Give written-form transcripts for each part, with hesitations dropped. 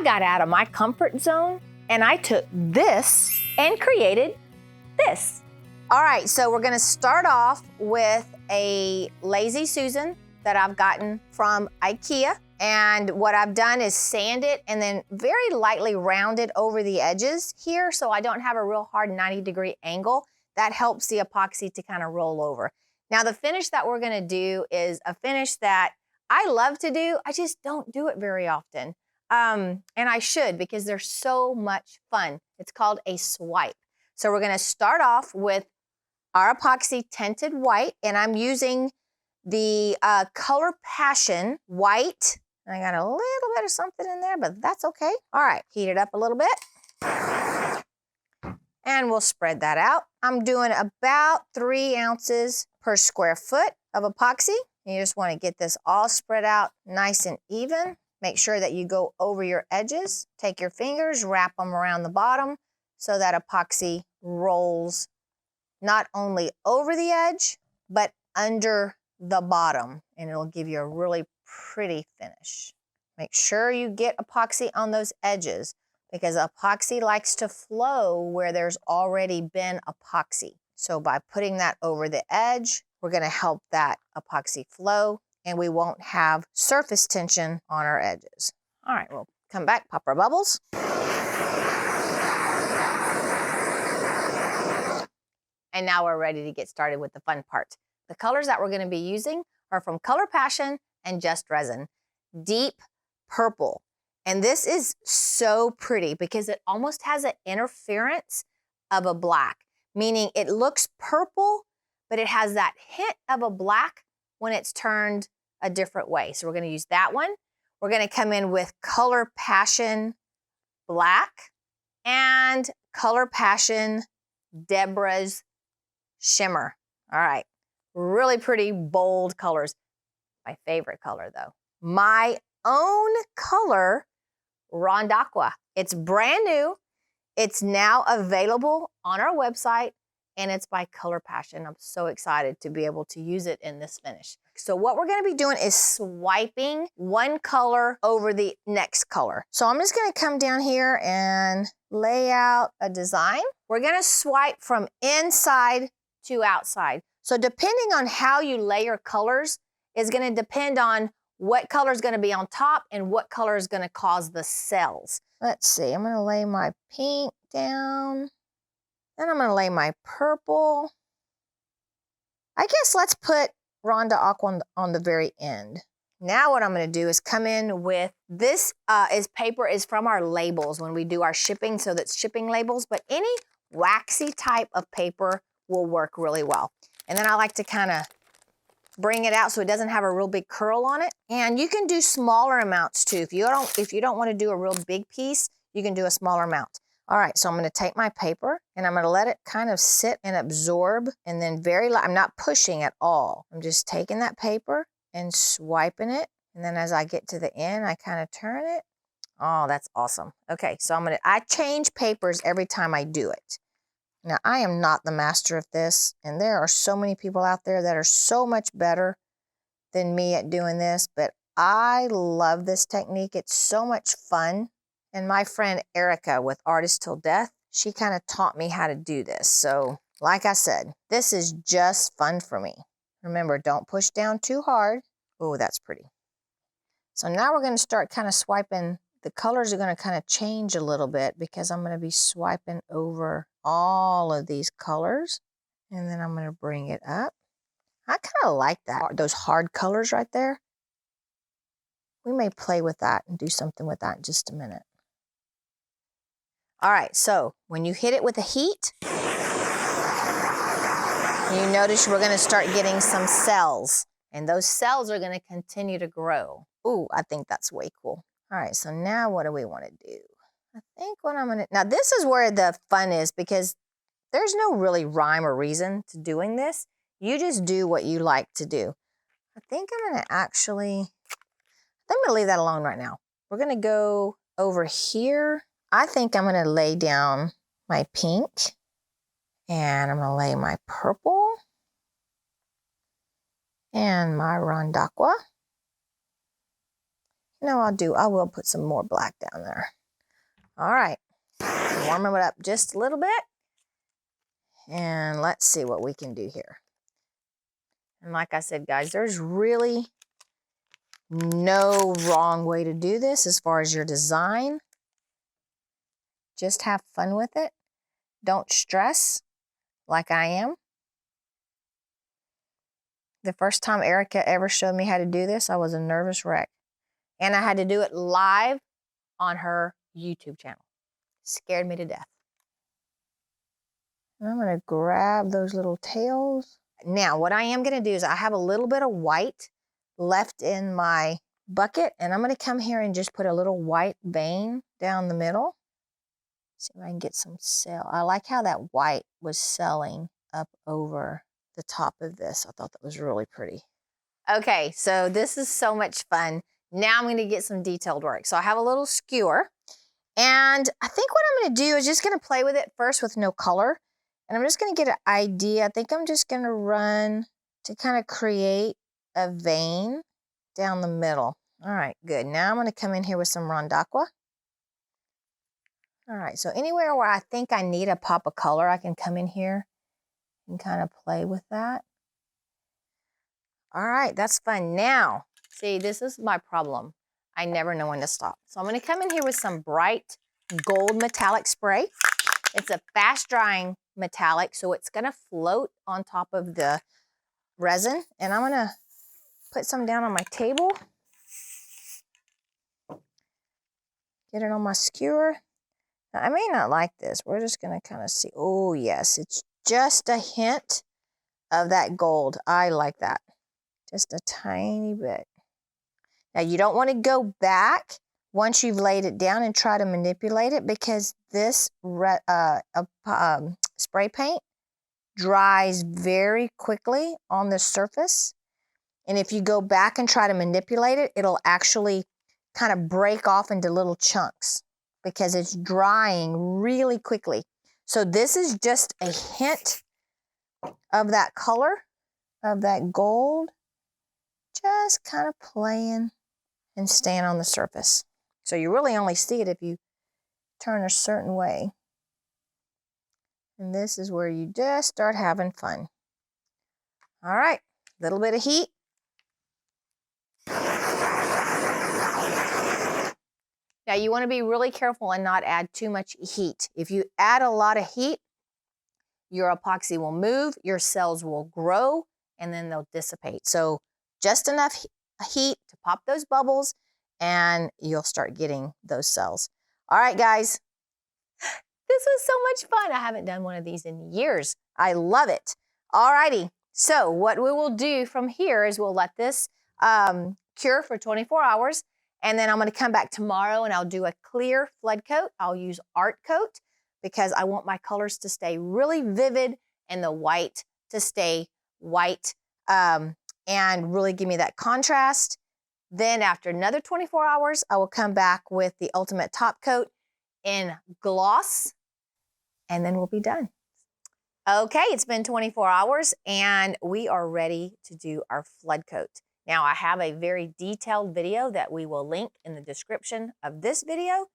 I got out of my comfort zone and I took this and created this. All right, so we're gonna start off with a Lazy Susan that I've gotten from IKEA. And what I've done is sand it and then very lightly round it over the edges here so I don't have a real hard 90-degree angle. That helps the epoxy to kind of roll over. Now the finish that we're gonna do is a finish that I love to do, I just don't do it very often. And I should because they're so much fun. It's called a swipe. So we're gonna start off with our epoxy tinted white, and I'm using the Color Passion white. I got a little bit of something in there, but that's okay. All right, heat it up a little bit. And we'll spread that out. I'm doing about 3 ounces per square foot of epoxy. You just want to get this all spread out nice and even. Make sure that you go over your edges. Take your fingers, wrap them around the bottom so that epoxy rolls not only over the edge, but under the bottom, and it'll give you a really pretty finish. Make sure you get epoxy on those edges because epoxy likes to flow where there's already been epoxy. So by putting that over the edge, we're gonna help that epoxy flow and we won't have surface tension on our edges. All right, we'll come back, pop our bubbles. And now we're ready to get started with the fun part. The colors that we're gonna be using are from Color Passion and Just Resin. Deep purple. And this is so pretty because it almost has an interference of a black, meaning it looks purple, but it has that hint of a black when it's turned a different way. So we're gonna use that one. We're gonna come in with Color Passion Black and Color Passion Deborah's Shimmer. All right, really pretty bold colors. My favorite color though. My own color, Rhonda. It's brand new. It's now available on our website and it's by Color Passion. I'm so excited to be able to use it in this finish. So what we're gonna be doing is swiping one color over the next color. So I'm just gonna come down here and lay out a design. We're gonna swipe from inside to outside. So depending on how you layer colors is gonna depend on what color is gonna be on top and what color is gonna cause the cells. Let's see, I'm gonna lay my pink down. Then I'm gonna lay my purple. I guess let's put Rhonda Aqua on the very end. Now what I'm gonna do is come in with, this paper is from our labels when we do our shipping, so that's shipping labels, but any waxy type of paper will work really well. And then I like to kind of bring it out so it doesn't have a real big curl on it. And you can do smaller amounts too. If you don't want to do a real big piece, you can do a smaller amount. All right, so I'm gonna take my paper and I'm gonna let it kind of sit and absorb, and then I'm not pushing at all. I'm just taking that paper and swiping it. And then as I get to the end, I kind of turn it. Oh, that's awesome. Okay, so I change papers every time I do it. Now, I am not the master of this, and there are so many people out there that are so much better than me at doing this, but I love this technique. It's so much fun. And my friend Erica with Artist Till Death, she kind of taught me how to do this. So, like I said, this is just fun for me. Remember, don't push down too hard. Oh, that's pretty. So now we're going to start kind of swiping. The colors are going to kind of change a little bit because I'm going to be swiping over all of these colors. And then I'm going to bring it up. I kind of like that, those hard colors right there. We may play with that and do something with that in just a minute. All right, so when you hit it with the heat, you notice we're going to start getting some cells. And those cells are going to continue to grow. Ooh, I think that's way cool. All right, so now what do we want to do? I think what I'm gonna, now this is where the fun is because there's no really rhyme or reason to doing this. You just do what you like to do. I think I'm gonna leave that alone right now. We're gonna go over here. I think I'm gonna lay down my pink and I'm gonna lay my purple and my Rondaqua. No, I will put some more black down there. All right, warming it up just a little bit. And let's see what we can do here. And like I said, guys, there's really no wrong way to do this as far as your design. Just have fun with it. Don't stress like I am. The first time Erica ever showed me how to do this, I was a nervous wreck. And I had to do it live on her YouTube channel. Scared me to death. And I'm gonna grab those little tails. Now, what I am gonna do is I have a little bit of white left in my bucket, and I'm gonna come here and just put a little white vein down the middle. See if I can get some cell. I like how that white was selling up over the top of this. I thought that was really pretty. Okay, so this is so much fun. Now I'm gonna get some detailed work. So I have a little skewer, and I think what I'm gonna do is just gonna play with it first with no color. And I'm just gonna get an idea. I think I'm just gonna run to kind of create a vein down the middle. All right, good. Now I'm gonna come in here with some Rhonda. All right, so anywhere where I think I need a pop of color, I can come in here and kind of play with that. All right, that's fun. Now, see, this is my problem. I never know when to stop. So I'm gonna come in here with some bright gold metallic spray. It's a fast drying metallic, so it's gonna float on top of the resin. And I'm gonna put some down on my table. Get it on my skewer. Now, I may not like this. We're just gonna kind of see. Oh yes, it's just a hint of that gold. I like that. Just a tiny bit. Now you don't want to go back once you've laid it down and try to manipulate it, because this spray paint dries very quickly on the surface. And if you go back and try to manipulate it, it'll actually kind of break off into little chunks because it's drying really quickly. So this is just a hint of that color, of that gold, just kind of playing and staying on the surface. So you really only see it if you turn a certain way. And this is where you just start having fun. All right, a little bit of heat. Now you want to be really careful and not add too much heat. If you add a lot of heat, your epoxy will move, your cells will grow, and then they'll dissipate. So just enough heat to pop those bubbles, and you'll start getting those cells. All right, guys. This was so much fun. I haven't done one of these in years. I love it. All righty. So what we will do from here is we'll let this cure for 24 hours. And then I'm going to come back tomorrow and I'll do a clear flood coat. I'll use art coat because I want my colors to stay really vivid and the white to stay white and really give me that contrast. Then after another 24 hours, I will come back with the ultimate top coat in gloss, and then we'll be done. Okay, it's been 24 hours and we are ready to do our flood coat. Now I have a very detailed video that we will link in the description of this video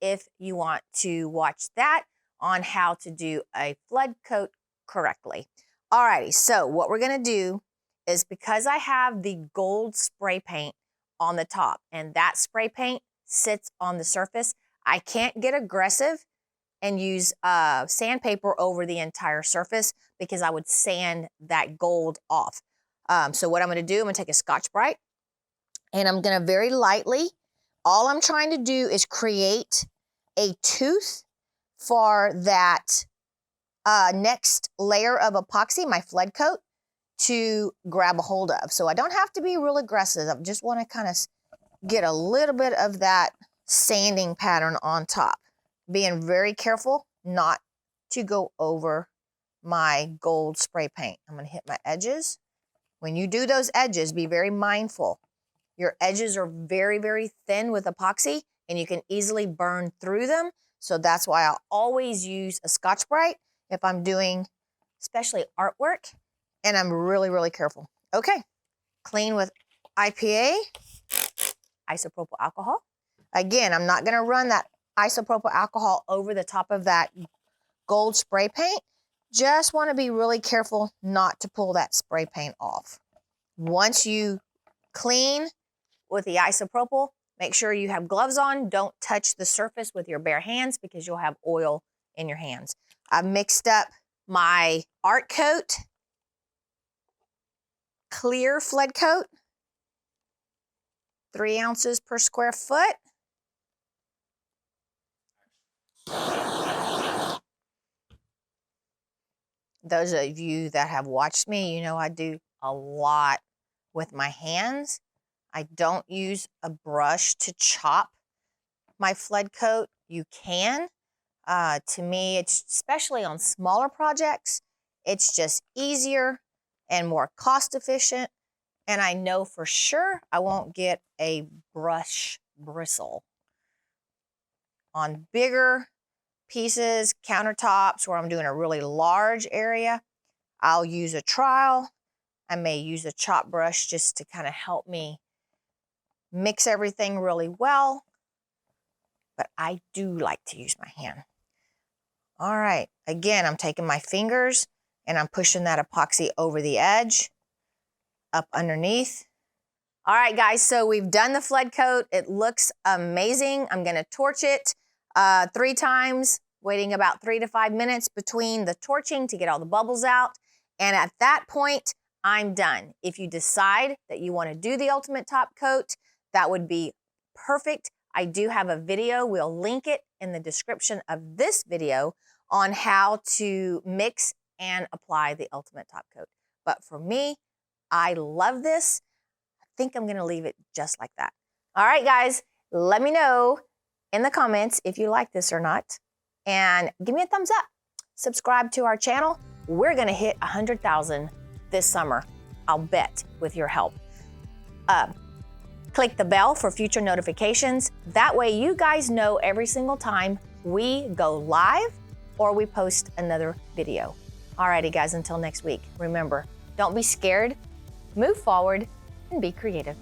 if you want to watch that on how to do a flood coat correctly. Alrighty, so what we're gonna do is, because I have the gold spray paint on the top and that spray paint sits on the surface, I can't get aggressive and use sandpaper over the entire surface because I would sand that gold off. So what I'm gonna do, I'm gonna take a Scotch-Brite and I'm gonna very lightly, all I'm trying to do is create a tooth for that next layer of epoxy, my flood coat, to grab a hold of. So I don't have to be real aggressive. I just wanna kind of get a little bit of that sanding pattern on top. Being very careful not to go over my gold spray paint. I'm gonna hit my edges. When you do those edges, be very mindful. Your edges are very, very thin with epoxy and you can easily burn through them. So that's why I always use a Scotch-Brite if I'm doing especially artwork, and I'm really, really careful. Okay, clean with IPA. isopropyl alcohol. Again, I'm not gonna run that isopropyl alcohol over the top of that gold spray paint. Just wanna be really careful not to pull that spray paint off. Once you clean with the isopropyl, make sure you have gloves on. Don't touch the surface with your bare hands because you'll have oil in your hands. I've mixed up my Art Coat clear flood coat, 3 ounces per square foot. Those of you that have watched me, you know I do a lot with my hands. I don't use a brush to chop my flood coat. You can. To me, it's especially on smaller projects, it's just easier and more cost efficient. And I know for sure I won't get a brush bristle. On bigger pieces, countertops, where I'm doing a really large area, I'll use a trowel. I may use a chop brush just to kind of help me mix everything really well. But I do like to use my hand. All right, again, I'm taking my fingers and I'm pushing that epoxy over the edge, up underneath. All right, guys, so we've done the flood coat. It looks amazing. I'm gonna torch it 3 times, waiting about 3 to 5 minutes between the torching to get all the bubbles out. And at that point, I'm done. If you decide that you wanna do the ultimate top coat, that would be perfect. I do have a video. We'll link it in the description of this video on how to mix and apply the ultimate top coat. But for me, I love this. I think I'm gonna leave it just like that. All right, guys, let me know in the comments if you like this or not. And give me a thumbs up. Subscribe to our channel. We're gonna hit 100,000 this summer, I'll bet, with your help. Click the bell for future notifications. That way you guys know every single time we go live or we post another video. Alrighty, guys, until next week, remember, don't be scared, move forward, and be creative.